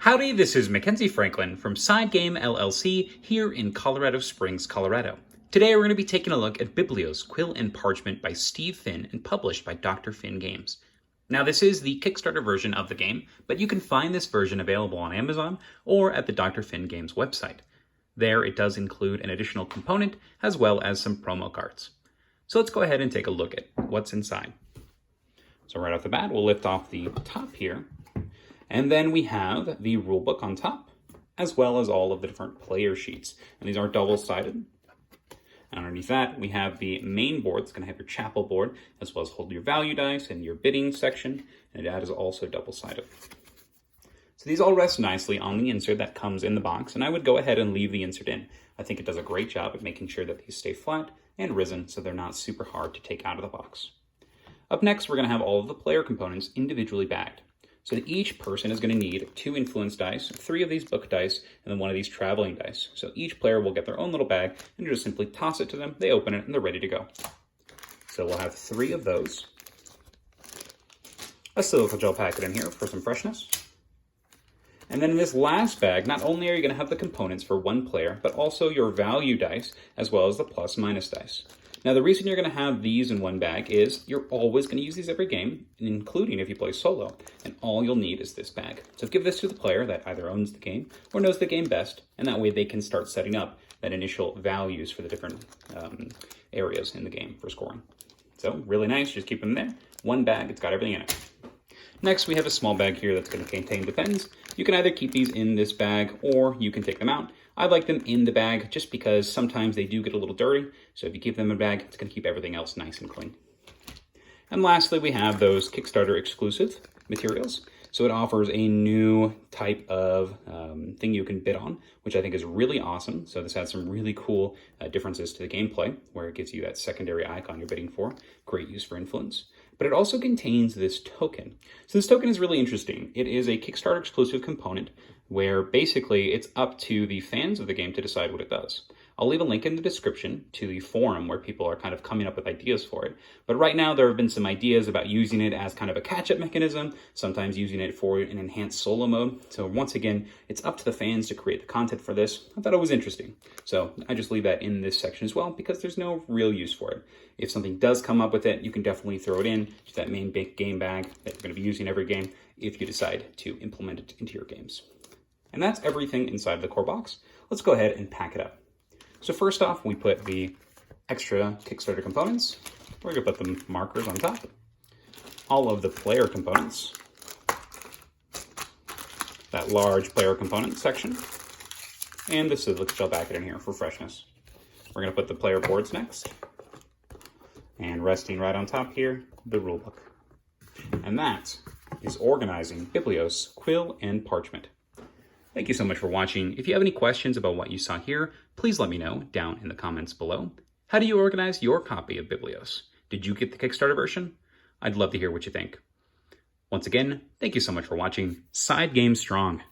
Howdy, this is Mackenzie Franklin from SideGame LLC here in Colorado Springs, Colorado. Today we're going to be taking a look at Biblios, Quill and Parchment by Steve Finn and published by Dr. Finn Games. Now this is the Kickstarter version of the game, but you can find this version available on Amazon or at the Dr. Finn Games website. There it does include an additional component as well as some promo cards. So let's go ahead and take a look at what's inside. So right off the bat, we'll lift off the top here. And then we have the rulebook on top, as well as all of the different player sheets. And these are double-sided. Underneath that, we have the main board. It's going to have your chapel board, as well as hold your value dice and your bidding section. And that is also double-sided. So these all rest nicely on the insert that comes in the box. And I would go ahead and leave the insert in. I think it does a great job at making sure that these stay flat and risen, so they're not super hard to take out of the box. Up next, we're going to have all of the player components individually bagged. So that each person is going to need 2 influence dice, 3 of these book dice, and then 1 of these traveling dice. So each player will get their own little bag, and you just simply toss it to them, they open it, and they're ready to go. So we'll have 3 of those. A silicone gel packet in here for some freshness. And then in this last bag, not only are you going to have the components for 1 player, but also your value dice, as well as the plus-minus dice. Now, the reason you're going to have these in one bag is you're always going to use these every game, including if you play solo, and all you'll need is this bag. So give this to the player that either owns the game or knows the game best, and that way they can start setting up that initial values for the different areas in the game for scoring. So really nice, just keep them there. One bag, it's got everything in it. Next, we have a small bag here that's going to contain the pens. You can either keep these in this bag or you can take them out. I like them in the bag just because sometimes they do get a little dirty. So if you keep them in a bag, it's going to keep everything else nice and clean. And lastly, we have those Kickstarter exclusive materials. So it offers a new type of thing you can bid on, which I think is really awesome. So this has some really cool differences to the gameplay, where it gives you that secondary icon you're bidding for. Great use for influence. But it also contains this token. So this token is really interesting. It is a Kickstarter exclusive component where basically it's up to the fans of the game to decide what it does. I'll leave a link in the description to the forum where people are kind of coming up with ideas for it. But right now there have been some ideas about using it as kind of a catch-up mechanism, sometimes using it for an enhanced solo mode. So once again, it's up to the fans to create the content for this. I thought it was interesting. So I just leave that in this section as well because there's no real use for it. If something does come up with it, you can definitely throw it in to that main big game bag that you're going to be using every game if you decide to implement it into your games. And that's everything inside of the core box. Let's go ahead and pack it up. So first off, we put the extra Kickstarter components. We're going to put the markers on top. All of the player components. That large player component section. And the silicone gel packet in here for freshness. We're going to put the player boards next. And resting right on top here, the rulebook. And that is organizing Biblios, Quill and Parchment. Thank you so much for watching. If you have any questions about what you saw here, please let me know down in the comments below. How do you organize your copy of Biblios? Did you get the Kickstarter version? I'd love to hear what you think. Once again, thank you so much for watching. Side Game Strong.